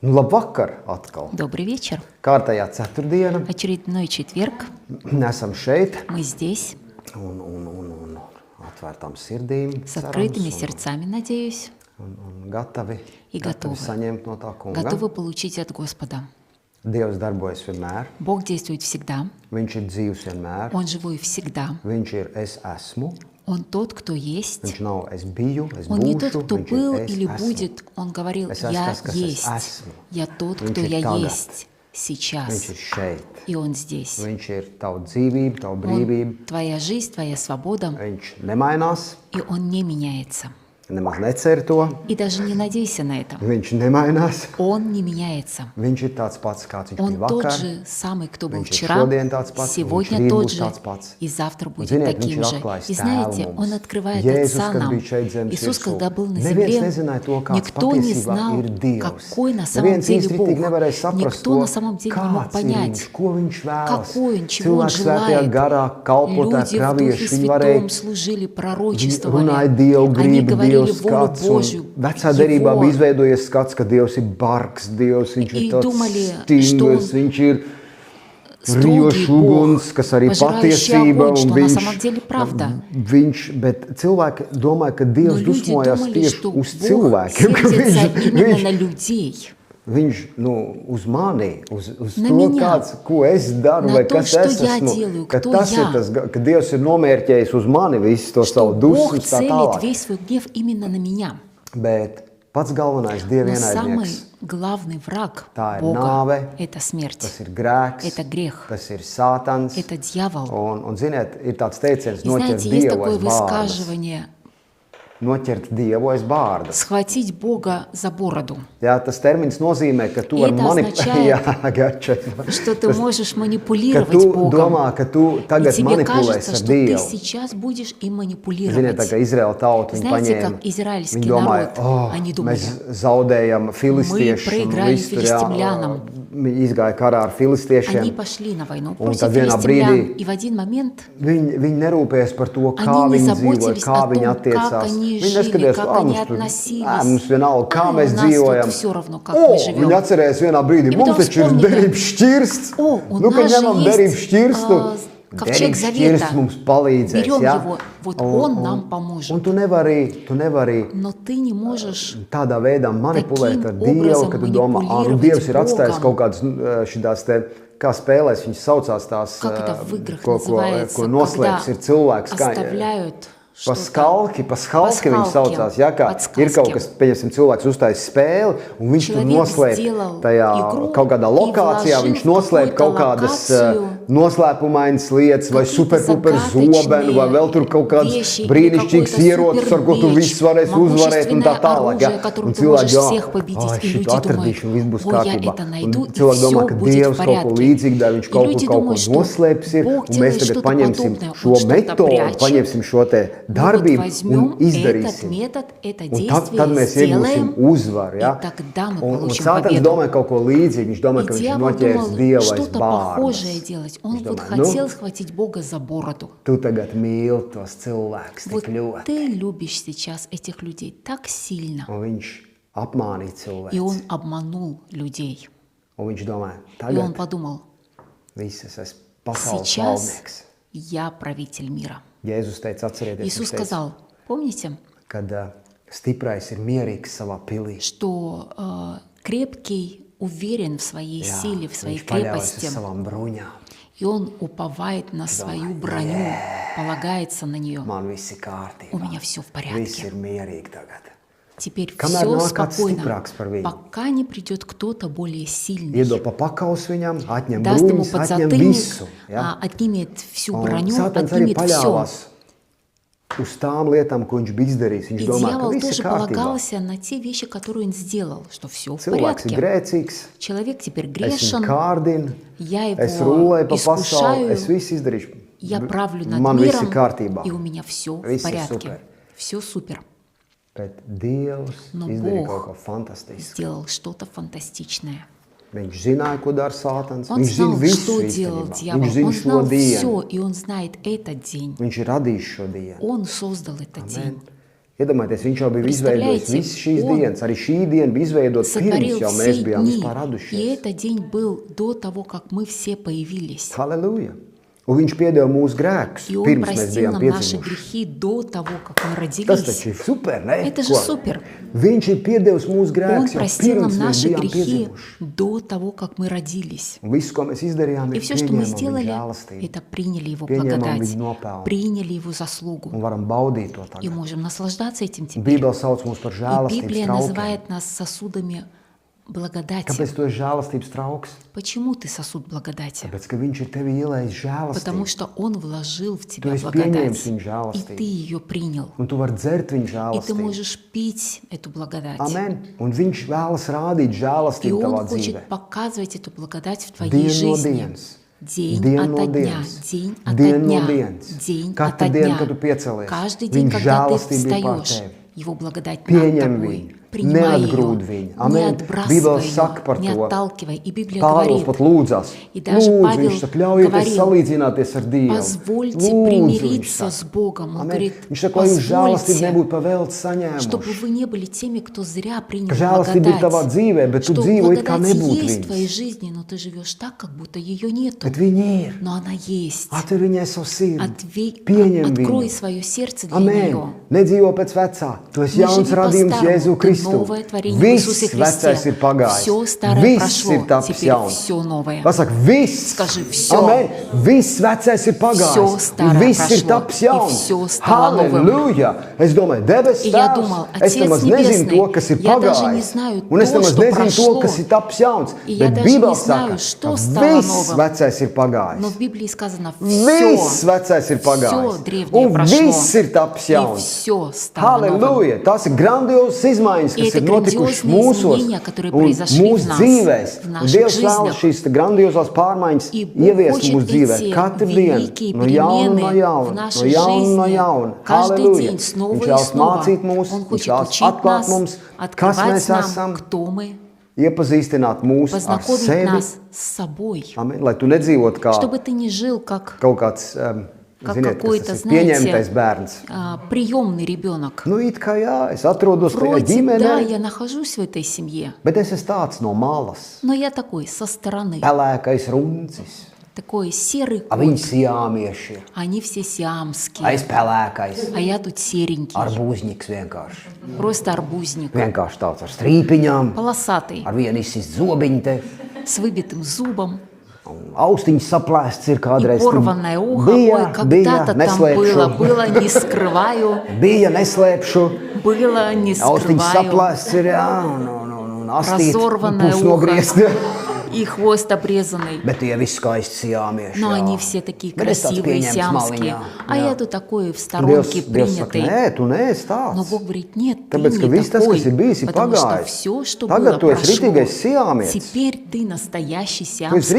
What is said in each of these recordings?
Nu, labvakar atkal. Добрый вечер. Kārtējā ceturtdiena. Очередной четверг. Esam šeit. Мы здесь Un atvērtām sirdīm. с открытыми сердцами, надеюсь, Un gatavi, и готовы. saņemt no tā kunga. Готовы получить от Господа. Dievs darbojas vienmēr. Бог действует всегда. Viņš ir dzīvs vienmēr. Он живой всегда. Viņš ir es esmu. Он тот, кто есть. Viņš nav es biju, es Он не būšu. тот, кто Viņš был ir es или esmu. будет. Он говорил, Es esmu я tas, kas es есть. esmu. Я тот, Viņš кто ir я tagad. есть сейчас. Viņš ir šeit. И Он здесь. Viņš ir tava dzīvība, tava brīvība. Он, твоя жизнь, твоя свобода. Viņš nemainās, И Он не меняется. nemaz necer to. И даже не надейся на это. Viņš nemainās. Он не меняется. Viņš ir tāds pats, kāds viņš Он bija тот vakar. же самый, кто был Viņš ir вчера, šodien tāds pats, сегодня viņš rīt тот būs же, tāds pats. и завтра будет Ziniet, viņš таким ir же. atklājis И tēvu знаете, mums. Он открывает Jēzus, Отца kad нам. bija šeit zemes Иисус, virsū, когда был на neviens земле, nezināja to, kāds никто не patiesībā знал, ir Dievs. какой на самом Neviens деле īsti Бог. tik nevarēja saprast Никто to, на самом деле не мог kāds ir понять, viņš, ko viņš vēlas. какой Он, чего Он Cilvēks svētajā желает. garā, kalpotāji, Люди в pravieši, Духе viņi varēja Святом служили, runāja пророчествовали. Dievu Они gribu, говорили Dievs волю skats. Un Божью, vecā derībā Его. bija izveidojies skats, ka Dievs ir bargs, Dievs, viņš ir И tāds думали, stingrs, что viņš ir Строгий rījošs Бог, uguns, kas arī пожирающий patiesība, огонь, что un на самом деле правда. bet cilvēki domāja, ka Но Dievs люди dusmojās думали, tieši что uz Бог cilvēkiem, ka сердится именно на viņš, людей. uz mani, uz На to, меня. ko es daru, На vai то, kas что es я esmu, делаю, ka кто tas я. ir tas, ka Dievs ir nomērķējis uz mani visu to Что savu Бог dusmu, tā целит tālāk. весь свой гнев именно на меня. Bet pats galvenais Dieva Но самый ienaidnieks, главный враг tā ir Бога nāve, – это смерть, tas ir grēks, это грех, tas ir sātans. это дьявол. Un ziniet, ir tāds teiciens, И noķert знаете, есть Dievu такое aiz bārdas. высказывание Noķert Dievu aiz bārdas. «схватить Бога за бороду», Jā, tas termins nozīmē, ka tu vari Это manipulēt. означает, что ты можешь Ka манипулировать tu Богом. domā, ka tu И tagad тебе manipulēsi кажется, ar что ты Dievu. сейчас будешь им Ziniet, tā манипулировать. kā Izraēla tauta, viņi Знаете, paņēma, как израильский viņi domāja, народ, они думали, mēs zaudējam filistiešus, проиграли филистимлянам. Viņi izgāja karā ar filistiešiem. Они пошли на войну Un против tad vienā филистимлян, brīdī и в один момент Viņi nerūpējas par to, kā они не viņi dzīvoja, заботились kā о viņi том, как attiecās. они Viņi жили, neskatījās, как они относились. mums vienalga, kā mēs У нас dzīvojam. тут всё равно, как мы живем. Viņi atcerējās vienā brīdī, И mums потом taču ir вспомнили, derības šķirsts. у Nu, ka нас же ņemam есть, derības šķirstu, ковчег derības завета. šķirsts mums palīdzēs. Берем Ja? его, вот он нам поможет. Un tu nevari Но ты не можешь tādā veidā manipulēt ar Таким Dievu, образом ka tu domā, nu манипулировать Dievs ir atstājis Богом. kaut kādas šitās te, kā spēlēs, viņas saucās tās, Как это в играх ko называется, noslēps ir cilvēks. когда Kā, оставляют Pa skalki viņi saucās, ja, kā Подсказки. ir kaut kas, pieņemsim, cilvēks uztais spēli, un viņš tur Человек noslēp сделал tajā игру kaut kādā и lokācijā, вложил viņš в noslēp какую-то kaut kādas локацию noslēpumainas lietas, vai какие-то superpuper zobenu, vai vēl tur kaut kādas вещи, или brīnišķīgas какой-то ierocis, ar ko tu супермеч, visu varēsi uzvarēt un tā могущественное tālāk. Ja. оружие, которым Un ты можешь cilvēki всех победить, и šito люди atradīšu, un viss думают, būs ой, я kārtībā. это Un найду, и cilvēki domā, все ka будет Dievs в kaut ko порядке. līdzīgu dara, viņš И kaut люди ko думают, что noslēps ir, Бог un mēs делает tagad что-то paņemsim подобное, šo он что-то metodu, прячет. paņemsim šo te Мы вот darbību un возьмем этот izdarīsim. метод, это Un tad действие, mēs iegūsim сделаем, uzvaru. Ja? и тогда мы Un получим Sātans победу. domāja kaut ko līdzīgu. Viņš domāja, И ka viņš дьявол noķers думал Dievu aiz что-то bārdas. похожее делать. Он Viņš вот domāja, хотел схватить Бога за бороду. Tu tagad mīli tos cilvēkus Вот tik ļoti. ты любишь сейчас этих людей так сильно. Un viņš apmānīja И он cilvēku. обманул людей. Un viņš domāja, И он tagad подумал, viss es esmu pasaules сейчас valdnieks. я правитель мира. Jēzus teica, atcerieties, Иисус viņš teica, сказал, помните, kad stiprais ir mierīgs savā pilī. что крепкий уверен в своей Jā, силе, в своей viņš paļaujas крепости, uz savām bruņām. и он уповает на свою броню, полагается на нее. Man viss ir kārtībā. У меня все в Viss порядке. ir mierīgi tagad. Теперь Kamēr все nāk kāds спокойно, stiprāks par viņu. пока не придет кто-то более сильный. Iedod pa pakaus viņam, atņem Даст ему bruņas, atņem подзатыльник, visu. Ja? отнимет всю Un броню, Sātans arī отнимет все. paļāvās uz tām lietām, ko viņš bija izdarījis. Viņš И domā, ka дьявол viss тоже ir kārtībā. полагался на те вещи, которые он сделал, что все в Cilvēks ir порядке. grēcīgs, Человек теперь es viņu грешен, kārdinu, я es его rulēju pa pasauli, искушаю, es visu izdarīšu. я правлю над Man viss ir миром, kārtībā. и у меня все в Viss ir порядке. super. Все супер. Bet Dievs Но izdarīja Бог kaut ko fantastisku. Сделал что-то фантастичное. Viņš zināja, ko dara Sātans. Он Viņš zina знал, visu что делал īstenībā. дьявол. Viņš zina Он šo знал dienu. все, и он знает этот день. Viņš ir radījis šo dienu. Он создал этот день. Iedomājieties, viņš jau bija izveidojis Представляете, visas šīs он dienas. Arī šī diena bija izveidota pirms сотворил jau mēs все bijām дни, vispār и radušies. этот день был до того, как мы все появились. Halleluja! Un viņš piedeva mūsu grēkus, И Он pirms mēs простил bijām нам наши piedzimuši. грехи до того, как мы Tas родились. taču ir super, ne? Это же супер. Viņš ir piedevis mūsu Он grēkus jau простил нам pirms mēs наши bijām грехи piedzimuši. до того, как мы родились. Un viss, ko mēs izdarījām, И ir все, что мы pieņēmām viņa сделали, žēlastību. это приняли Его Pieņēmām благодать, viņa nopelnu. приняли Его заслугу. Un varam baudīt to И tagad. можем наслаждаться этим теперь. Bībele sauc mūs par И žēlastības Библия traukiem. называет нас сосудами благодати. Kāpēc tu esi žēlastības trauks? Почему ты сосуд благодати? Tāpēc, ka viņš ir tevi ielējis Потому žēlastību. что Он вложил в тебя esi благодать, pieņēmis viņa и žēlastību. ты ее принял. Un tu vari dzert viņa И ты žēlastību. можешь пить эту благодать. Amen. Un viņš vēlas rādīt И žēlastību tavā Он dzīvē. хочет показывать эту благодать в твоей Dienu no жизни. dienas. День Dienu no ото дня, dienas. день ото Dienu no дня, dienas. день Katru ото dienu, дня. kad tu piecelies, Каждый день, viņa когда ты žēlastība ir pār встаешь, tevi. Его благодать над Pieņem тобой. viņu, Принимай neatgrūd ее, viņu. не Amen. отбрасывай Bībele saka par ее, не to. отталкивай. И Библия Pāvils говорит, pat lūdzās. И даже Lūdzu, Павел viņš saka, ļaujieties говорил, salīdzināties ar Dievu. позвольте Lūdzu, viņš примириться saka. с Богом. Он Amen. говорит, Viņš saka, lai jūs žēlastību позвольте, nebūtu pavēlts чтобы saņēmuši. вы не были теми, кто зря принял Ka žēlastība ir tavā благодать. dzīvē, bet tu Что dzīvo it kā благодать nebūtu есть в твоей viņas. жизни, но ты живешь так, как будто ее нету. Bet viņa ir. Но она есть. Atver viņai savu sirdi. Открой viņu. свое сердце для Amen. нее. Nedzīvo pēc vecā. Tu esi Не jauns живи radījums по-старому, Jēzu ты Kristu. новое творение в Иисусе Viss vecais Христе. ir pagājis. Все старое Viss прошло, ir tapis теперь jauns. все новое. Pasaka, viss. Скажи, всё. Amen. Viss vecais ir pagājis. Всё старое Un viss ir прошло, tapis и jauns. всё стало новым. Halleluja. Es domāju, debes И я Tēvs, думал, es Отец nemaz nezinu to, Небесный, kas ir я даже не pagājis. знаю Un es то, nemaz что nezinu to, прошло. kas ir tapis jauns. И я Bet даже Bībele не знаю, saka, что ka стало viss новым. vecais ir pagājis. Но в Библии сказано Viss все. vecais ir pagājis. Все древнее Un прошло. viss ir tapis И jauns. все стало новым. Halleluja! Tās ir grandiozas izmaiņas, И kas это ir notikušas грандиозные mūsos изменения, которые un произошли в mūsu нас, dzīvēs. в Un наших Dievs vēlas жизнях. šīs grandiozās pārmaiņas И Бог ieviest хочет mūsu dzīvē эти katru великие dienu, no jauna, no перемены jauna, в no нашей jauna, no жизни. jauna. Каждый Halleluja! день снова Viņš и vēlas снова. mācīt mūs, Он viņš хочет vēlas учить atklāt нас, mums, kas mēs открывать нам, esam, кто мы, iepazīstināt mūs ar познакомить sevi. нас с собой. Amen. Lai tu nedzīvot kā Чтобы ты не жил как kaut kāds, Как ziniet, какой-то, kas tas ir pieņemtais bērns. приемный ребенок. Nu, it kā jā, es atrodos tajā Вроде, да, ģimenē, я нахожусь в этой семье, bet es esmu tāds no malas. но я такой, со стороны, Pelēkais runcis. такой серый A viņi кот. siāmieši ir. Они все A сиамские, es pelēkais. а я тут serенький, Arbūzniks vienkārši. просто арбузник, Vienkārši tāds ar strīpiņām, полосатый, ar vienu izsist zobiņu te. с выбитым зубом. Austiņas saplēsts ir И kādreiz. tur порванное ухо, bija, ой, когда-то там neslēpšu. было, не скрываю, Bija, neslēpšu. было, не Austiņas скрываю, saplēsts ir, jā, un astīt, разорванное pus ухо nogriezt. и хвост обрезанный. Bet tie visi skaisti siāmieši. Но jā. они все такие Bet es tāds красивые, pieņemts сиамские, maliņā, а jā. я тут такой в Dievs, сторонке Dievs saka, принятый. nē, tu neesi tāds. Но Бог говорит, нет, ты Tāpēc, ka не viss tas, такой, kas ir bijis, ir потому что pagājis. все, что Tagad было, tu esi прошло. ritīgais siāmietis. Теперь ты настоящий Tu esi сиамский,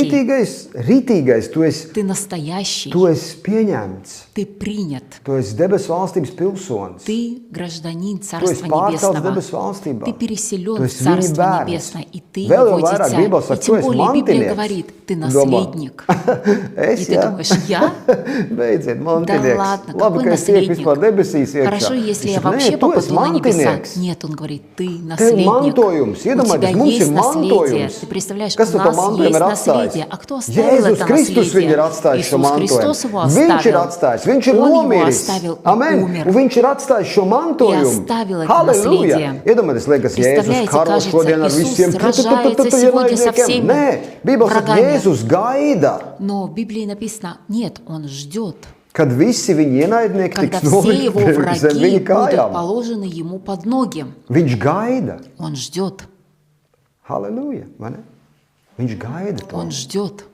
ritīgais, ты настоящий, tu esi pieņemts. ты принят, Tu esi debesu valstības pilsonis. ты гражданин Tu esi Царства pārcelts Небесного, debesu valstībā. ты Tu переселен в esi viņa Царство bērns. Небесное, и ты Vēl его jau vairāk дитя. Bībele И saka, tu тем esi более Библия mantinieks. говорит, ты Domā, наследник. Es, И ты jā. думаешь, я? Beidziet, Да mantinieks. ладно, Labi, какой ka es tieku наследник? vispār debesīs iekšā. Хорошо, если Viņš я saka, вообще nē, tu esi попаду на небеса. mantinieks. Нет, он говорит, ты Tev ir наследник. mantojums. У тебя Iedomājieties, mums ir есть наследие. mantojums. Ты представляешь, Kas у tu to нас mantojumu есть ir atstājis? наследие. А кто оставил Jēzus это Kristus viņu ir наследие? atstājis šo Иисус mantojumu. Христос его Viņš ir оставил. atstājis, viņš ir Он его nomiris. оставил и Amen. умер. Un viņš ir atstājis šo mantojumu. оставил это Halleluja. наследие. Iedomājieties, liekas, Jēzus Представляете, karo кажется, šodien ar Иисус visiem сражается сегодня со всеми Nē, Bībele saka, врагами. Jēzus gaida, Но в Библии написано, нет, он ждет, kad visi viņa ienaidnieki когда tiks все его nolikti zem враги viņa будут kājām. положены ему под ноги. Viņš gaida. Он ждет, Halleluja, vai ne? Viņš gaida to. он ждет.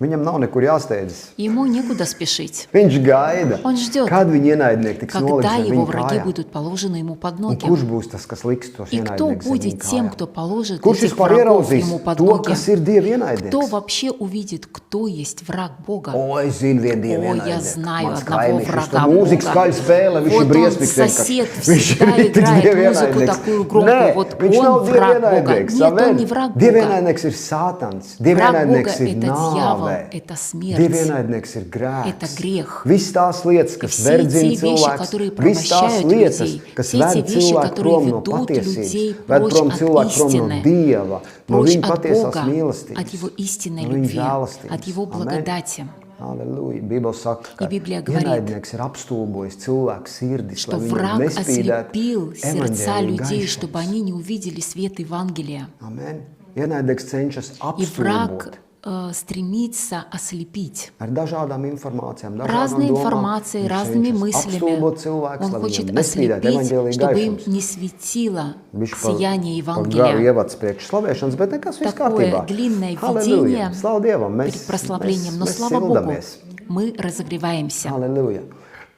Viņam nav nekur jāsteidzas. Ему некуда спешить. Viņš gaida, Он ждет. kad viņa ienaidnieki tiks Когда nolikti zem его viņa враги kājām. будут положены ему под Un ноги. kurš būs tas, kas liks tos И кто ienaidniekus zem будет viņa тем, kājām? кто положит Kurš этих vispār врагов ieraudzīs ему под to, ноги? kas ir Dieva Кто ienaidnieks? вообще увидит, кто есть враг Бога? O, es zinu vienu Dieva О, я ienaidnieku. знаю Mans одного kaimiņš, viņš врага to mūziku Бога. skaļi spēlē, viņš ir Вот он, briesmīgs сосед, vienkārši. Viņš ir всегда rītīgs играет Dieva музыку ienaidnieks. такую громкую. Nē, Вот viņš он nav Dieva враг Бога. ienaidnieks. Нет, он Amen. не враг Dieva Бога. ienaidnieks ir Sātans. Dieva Враг Бога ienaidnieks – ir это дьявол. nāvē. это смерть. Dievienaidnieks ir grēks. Это грех. Viss tās lietas, kas Все verdzina те вещи, cilvēks, которые viss tās порабощают lietas, людей, kas все ved те вещи, cilvēku которые prom no ведут людей patiesības, ved прочь prom от cilvēku prom no истины, Dieva, no прочь viņa от patiesās Бога, от mīlestības, Его истинной no viņa любви, žēlastības. от Его Amen. благодати. Halleluja. Bībele saka, ka И Библия говорит, ienaidnieks ir apstulbojis cilvēku sirdis, что lai viņiem враг nespīdētu ослепил сердца evaņģēliju людей, чтобы gaišums. они не увидели свет Евангелия. Amen. Ienaidnieks cenšas И враг apstulbot стремится ослепить. ar dažādām informācijām, Разной dažādām domām. информацией, Viņš разными cenšas мыслями. apstulbot cilvēkus, Он lai хочет viņiem nespīdētu evaņģēliju ослепить, чтобы им gaišums. не светило Viņš par сияние garu Евангелия. ievads priekš slavēšanas, bet nekas viss Такое kārtībā. длинное Halleluja. видение Slavu Dievam, mēs, перед прославлением. Но mēs слава Богу, sildamies. мы разогреваемся. Halleluja.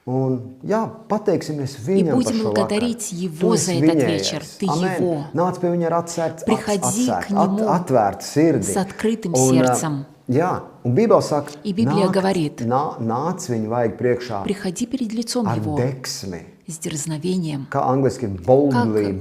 Un, jā, pateiksimies И viņam par будем šo благодарить vakaru. Его Tu за esi этот viņējais. вечер. Ты Amen. Его. Nāc pie viņa ar atvērtu Приходи к Нему sirdi. с открытым Un, сердцем. Jā, un Bībele saka, И Библия говорит, nāc viņu vajag priekšā приходи перед лицом ar Его deksmi. с дерзновением. Kā angliski ir boldly,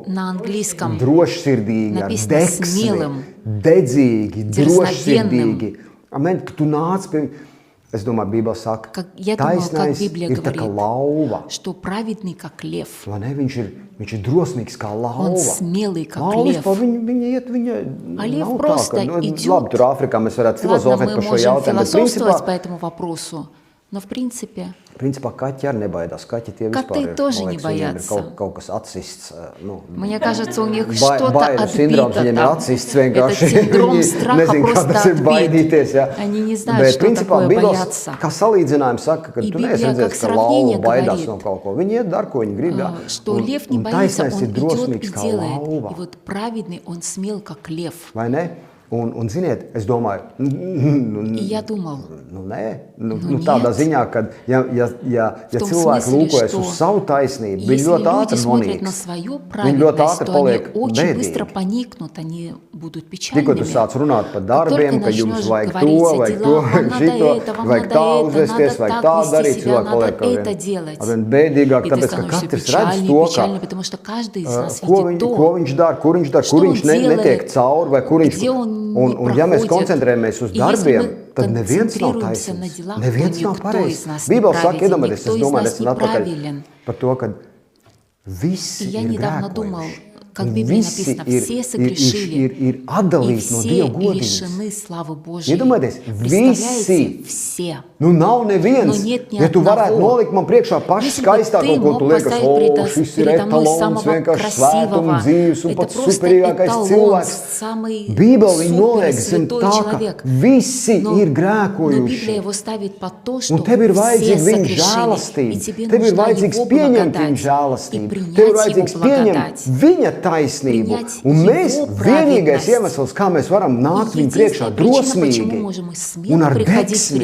На английском drošsirdīgi, ar написано deksmi, смелым, dedzīgi, дерзновенным. drošsirdīgi. Amen, ka tu nāc pie viņa. Es domāju, Bībele saka, Я думаю, как taisnais Библия ir tā kā говорит, lauva. что праведный, как лев, Vai ne? Viņš ir drosmīgs kā lauva. он смелый, как Lauva лев. vispār, viņa iet, viņa А лев nav tā, просто ka, nu, идет. labi, tur Āfrikā mēs varētu Ладно, filozofēt мы par šo можем jautājumu, bet философствовать по этому вопросу, но в принципе kaķi arī nebaidās. Kaķi tie Коты vispār ir, тоже man не liekas, viņiem ir боятся. kaut kas atsists. Nu, мне кажется, у них что-то bailes sindroms отбито viņiem ir там. atsists Этот vienkārši. синдром Viņi страха nezin, kā просто tas ir отбит. baidīties. Ja. Они не знают, Bet, что principā, такое Bībeles, бояться. kā salīdzinājums saka, ka И tu neesi Библия как redzējis, ka lauva сравнение baidās говорит, no kaut ko. Viņi iet, dara, ko viņi grib. Ja. что лев не боится, taisnais он ir идет и drosmīgs kā делает. lauva. И вот праведный, он смел, как лев. Vai ne? Un ziniet, es domāju, И я думал, nē, нет. tādā ziņā, ka ja В том cilvēki смысле, lūkojas что uz savu taisnību, viņi если ļoti люди ātri смотрят на nonīks. свою Viņi ļoti праведность, ātri то они paliek очень быстро bēdīgi. поникнут, они будут Tikko tu печальными. sāc runāt par darbiem, ka jums начнешь vajag to, говорить о vajag to, делах, вам vajag надо šito, это, вам vajag надо tā это, uzvesties, надо vajag так tā вести darīt, себя, cilvēki надо paliek это arvien делать. bēdīgāk, И ты tāpēc, ka становишься katrs redz печальный, to, ka печальный, потому что каждый из нас ko видит viņš то, dara, kur viņš dara, kur что viņš он делает, netiek cauri, vai kur viņš... где он Un, не ja mēs проходит. koncentrējamies uz И если darbiem, мы tad neviens nav концентрируемся на taisnīgs. делах, то Neviens nav никто pareizs. из нас не Bībele saka, праведен, iedomājieties, никто es из domāju, нас nesen atpakaļ неправилен. par to, ka visi И я ir недавно думал, grēkojuši. как в Un Библии visi написано, все согрешили, ir и atdalīti no все Dieva godības. лишены славы Божьей. Iedomājieties, Представляете, visi. все. Nu, nav neviens. Nu, нет ни Ja tu varētu одного. nolikt man priekšā pašu Если бы skaistāko, ты ko мог tu liekas, поставить šis ir передо мной etalons, самого vienkārši svētuma красивого, dzīves un это pats просто superīgākais эталон, cilvēks. самый Bībele viņu супер noliek zem святой tā, ka человек. visi Но ir Библия grēkojuši. его ставит под то, что Un tev ir все vajadzīga viņa согрешили, и žēlastība. тебе Tev ir нужна vajadzīgs его pieņemt viņa благодать и žēlastību. принять Tev ir его vajadzīgs pieņemt благодать. viņa taisnību. Принять Un mēs, его vienīgais праведность. iemesls, kā mēs varam nākt viņa priekšā Единственная причина, drosmīgi почему можем мы un смело ar приходить deksmi,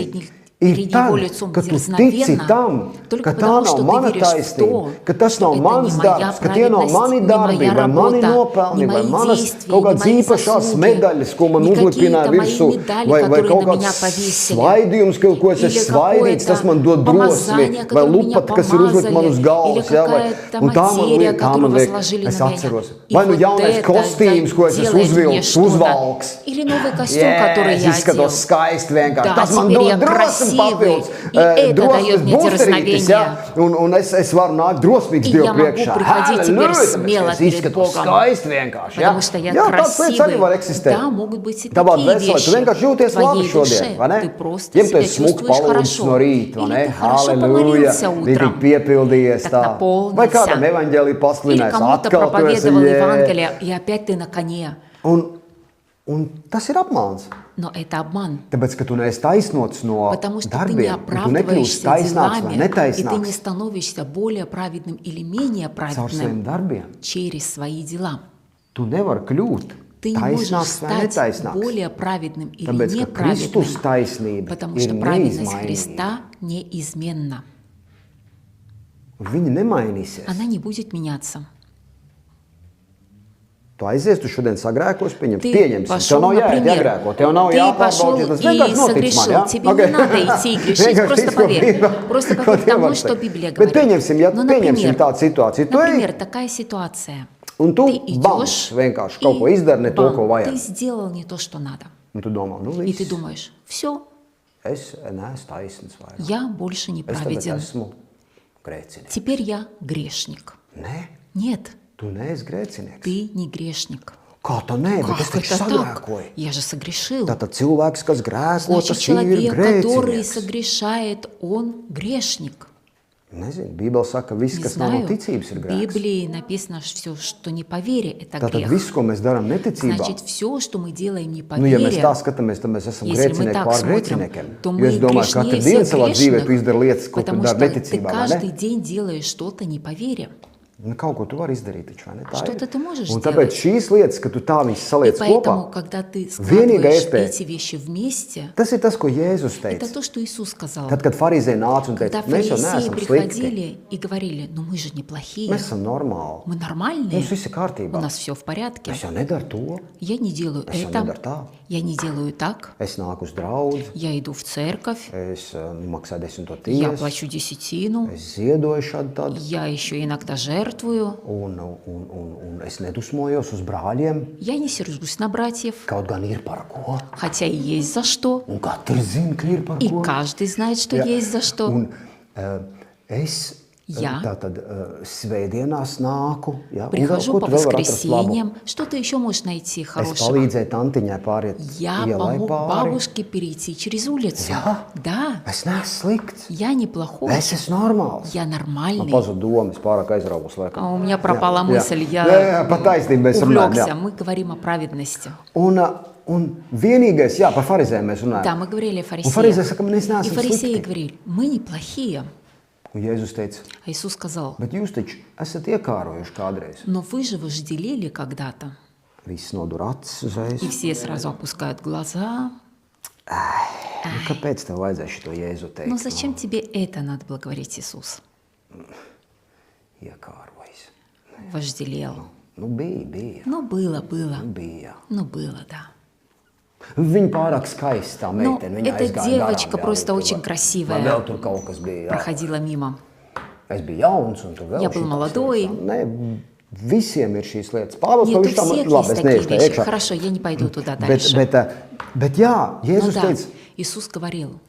перед ir tad, его лицом ka tu tici дерзновенно, tam, только ka tā потому, nav что ты mana веришь в taisnība, то, ka tas что nav это mans не моя darbs, ka tie nav праведность, mani не darbi, моя vai mani работа, nopelni, не vai мои manas действия, kaut не kādas мои īpašās заслуги, medaļas, ko man не uzlipināja какие-то мои virsū, медали, vai которые kaut на меня kāds повесили, svaidījums, ko es или esmu svaidīts, tas man dod помазание, drosmi, vai которое меня lupata, kas ir uzlikt man uz помазали, galvas, или jā, vai, какая-то un tā man материя, liek, которую liek, возложили es на меня. atceros, И vai nu вот jaunais это kostīms, ko es esmu делает мне uzvilcis, что-то. uzvalks. Или новый костюм, который я одел. Izskatos skaisti vienkārši. Да, Tas man теперь dod я drosmi красивый, papildus, и это дает drosmes мне busterītes, jā, дерзновение. un es varu nākt drosmīgs И Dievu я могу priekšā. приходить теперь Halleluja, смело tāpēc es перед izskatos Богом. skaisti vienkārši. Потому что я Jā, tādas lietas arī var красивый. eksistēt. Да, могут быть и Tavā такие dvēselē tu вещи vienkārši в jūties labi твоей šodien, душе. vai ne? Ты просто Jeb tu себя esi smuki чувствуешь palūdzis хорошо. no rīta, vai Или ne? ты хорошо Halleluja, помолился bija утром. tik piepildījies Так tā. наполнился. Vai kādam evaņģēlī Или pasludinājis, кому-то atkal tu esi проповедовал jē. Евангелие, и опять ты на коне. Un tas ir apmāns. Но это обман. Tāpēc, ka tu neesi taisnots no Потому что ты не darbiem, un tu nekļūsi оправдываешься taisnāks vai делами, и ты не netaisnāks становишься более праведным или менее caur saviem праведным darbiem. через свои дела. Tu nevari kļūt Ты не можешь taisnāks vai стать netaisnāks. более праведным или Tāpēc, ka Kristus неправедным, taisnība потому ir что праведность neizmainīga. Христа неизменна. Viņa nemainīsies. Она не будет меняться. Tu aizies, tu šodien sagrēkos, Ты pieņemsim. пошел, Tev nav jāiet например, jāgrēko, tev nav ты пошел jāpārbauda, tas и vienkārši notic man, согрешил. ja? Тебе не надо идти и грешить, Vienkārši просто tic, ko поверь. Bībele- Просто ko поверь тому, Dievs что saka. Библия Bet говорит. pieņemsim, ja Ну, pieņemsim tādu situāciju. Tu например, ej, такая ситуация. un tu Ты bams идешь vienkārši kaut ko izdari, ne to, ko ты vajag. сделал не то, что надо. Un tu domā, nu И ты viss, думаешь, все, es neesmu taisnīgs vairs. я больше не Es tagad праведен. esmu grēcinieks. Теперь я грешник. Nē, Нет, tu neesi grēcinieks. ты не грешник. Kā tā nē, bet es Как taču это так? sagrēkoju. Я же согрешил. Tātad cilvēks, kas grēko, Значит, tas ir человек, который grēcinieks. согрешает, он грешник. Nezinu, Bībele saka, ka viss, Не kas nav no знаю, ticības, ir в grēks. Библии написано, что все, что не по вере, это Tātad грех. viss, ko mēs darām neticībā, Значит, все, что мы делаем не по nu, ja mēs вере, tā skatāmies, tad mēs esam если мы grēcinieki так pār смотрим, grēciniekiem. то Jo мы es domāju, ka katru грешнее dienu всех savā dzīvē tu грешных, izdari lietas, ko tu потому dari что ты neticībā, vai каждый ne? день делаешь что-то не по вере. Nu, kaut ko tu vari izdarīt, taču, vai ne? Tā Что-то ir. ты можешь Un tāpēc сделать. šīs lietas, ka tu tā viņas И saliec поэтому, kopā, когда ты Vienīgā складываешь iespēja- эти вещи вместе, tas ir tas, ko Jēzus это teica. то, что Иисус сказал. Tad, kad farizēji nāca un Когда teica, mēs jau фарисеи neesam slikti, приходили и говорили, ну мы же неплохие, mēs esam normāli, мы нормальные, mums viss ir у kārtībā. нас все в порядке. Es jau nedaru to, Я не делаю es jau nedaru это, tā. я не делаю так, Es nāku uz draudzi, я иду в церковь, es maksāju 10. я tiesu, плачу десятину, es ziedoju šādu tādu, я еще иногда жертвую, un es nedusmojos uz brāļiem, я не сержусь на братьев, kaut gan ir par ko, хотя и есть за что, un katrs zina, ka ir par и ko. каждый знает, что Jā, есть за что. Un es Jā. tātad svētdienās nāku, ja, un vēl Прихожу ko по tu vēl vari atrast labu? воскресеньям, что ты еще можешь найти Es хорошего? palīdzēju tantiņai pāriet Я ielai помог pāri. бабушке перейти через улицу. Jā. Да, Es neesmu slikts, я неплохой, es esmu normāls. я Man нормальный. pazuda doma, es pārāk aizraugos laikam. А у меня пропала мысль, jā, pa taisnību mēs runājam. увлекся. Jā. Мы говорим о праведности. Un vienīgais, jā, par farizējiem mēs runājam. Да, мы говорили о Un farizēji фарисеях. saka, mēs И neesam фарисеи slikti. говорили, мы неплохие. Un Jēzus teica, А Иисус сказал, bet jūs taču esat iekārojuši kādreiz. но вы же вожделели когда-то. Viss nodur acis uzreiz. И все сразу опускают глаза. Nu, kāpēc tev vajadzēja šo Jēzu teikt? Но зачем тебе это надо было говорить, Иисус? Iekārojis. Вожделел. Nu, bija. Ну, было. Bija. Ну, было, да. Viņa pārāk skaista, tā Ну, meitene. Viņa эта aizgāja девочка garām, jā, просто tur очень vēl- красивая. Vēl tur kaut kas bija. Jā. Проходила мимо. Es biju jauns un tu vēl Я был šitās молодой. lietas. Nē, visiem ir šīs lietas. Pāvils Нет, у pavisam всех labi, есть es такие neiešu вещи. iekšā. Хорошо, я не пойду туда Bet, дальше. bet jā, Ну Jēzus да, teica, Иисус говорил,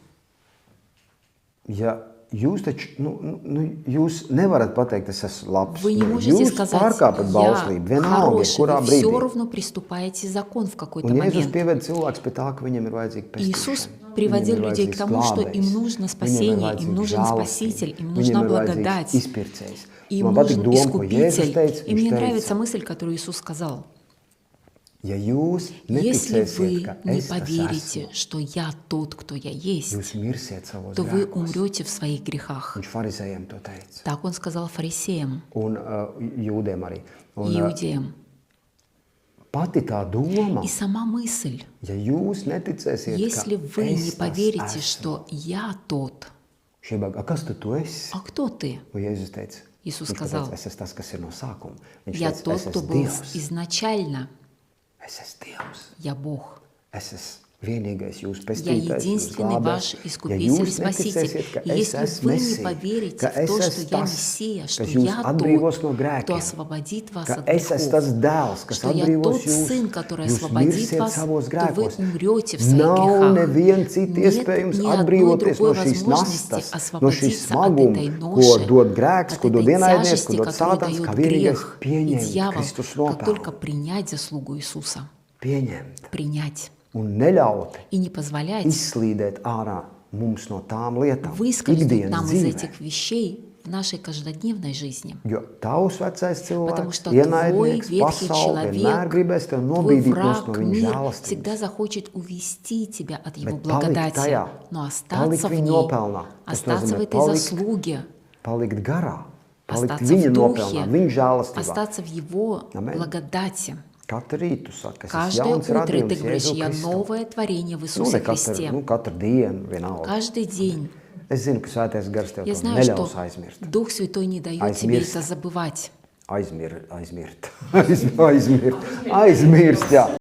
ja jūs taču, jūs nevarat pateikt, es esmu labs. вы не можете Jūs сказать, pārkāpat bauslību, я vienalga, хороший, kurā вы все brīdī. равно приступаете закон в какой-то Un Jēzus момент. pieved cilvēks pie tā, ka viņam ir vajadzīga Иисус pestīšana. приводил Viņam ir людей к vajadzīgs тому, что им glābējs. нужно Viņam ir спасение, им vajadzīga нужен žēlastība. Спаситель, им Viņam нужна ir vajadzīgs благодать, izpircējs. им Man patīk нужен doma, ko Jēzus Искупитель. teica. И мне Viņš нравится teica, мысль, которую Иисус сказал. ja jūs Если neticēsiet, вы ka не es tas поверите, esmu, что я тот, кто я есть, jūs mirsiet savos то вы grēkos. умрете в своих грехах. Viņš farizējiem to teica. Так он сказал фарисеям Un jūdiem arī. и Un иудеям. pati tā doma, И сама мысль, ja jūs neticēsiet, если ka вы es не tas поверите, esmu. что я тот, Šie kas tu esi? а кто ты? Un Jēzus teica, Иисус viņš сказал, pateica, es esmu tas, kas ir no sākuma. Viņš Я teica, тот, es кто esmu был Dievs. изначально, Es esmu Dievs. я Бог. Es esmu vienīgais jūsu Я pestītājs, единственный jūsu ваш glābējs. Ja Искупитель и jūs Спаситель. neticēsiet, ka И es если esmu вы не Mesija, поверите ka в es то, что esmu я tas, Мессия, что kas jūs я atbrīvos no тот, кто grēkiem, освободит вас ka от es esmu tas грехов, dēls, kas что я тот atbrīvos jūs, Сын, который jūs освободит mirsiet вас, savos то вы grēkos. умрете в своих Nav грехах. neviens cits Нет iespējams ни одной atbrīvoties no другой šīs возможности nastas, no šīs освободиться от smaguma, этой ko ноши, dod grēks, от ko dod этой ienaidnieks, тяжести, ko dod которую sātans, kā дает vienīgais грех и pieņemt дьявол, Kristus как только nopelnu. принять заслугу Иисуса. Pieņemt Принять un neļaut и не позволять izslīdēt ārā mums no tām lietām, выскользнуть ikdienas нам из dzīvē. этих вещей в нашей каждодневной жизни. Jo tavs vecais Потому cilvēks, что твой ienaidnieks, ветхий pasaule vienmēr человек, gribēs tev твой nobīdīt nos враг, no viņa мир, žēlastības. всегда захочет увести тебя от его Bet palikt благодати. tajā, Но palikt остаться в viņa ней, nopelnā, tas остаться в nozīmē этой palikt, заслуге, palikt garā, palikt остаться viņa в nopelnā, духе, viņa žēlastībā. остаться в его Amen. благодати. Katru rītu saka, es esmu Каждое jauns утро ты radījums говоришь, Jēzu я Kristu. новое творение в Nu, Иисусе ne katru, Христе. katru dienu vienalga. Каждый день. Es zinu, ka svētais gars tev Я to знаю, что neļaus aizmirst. Дух Святой не дает тебе Aizmirst. это забывать. Aizmirst, jā.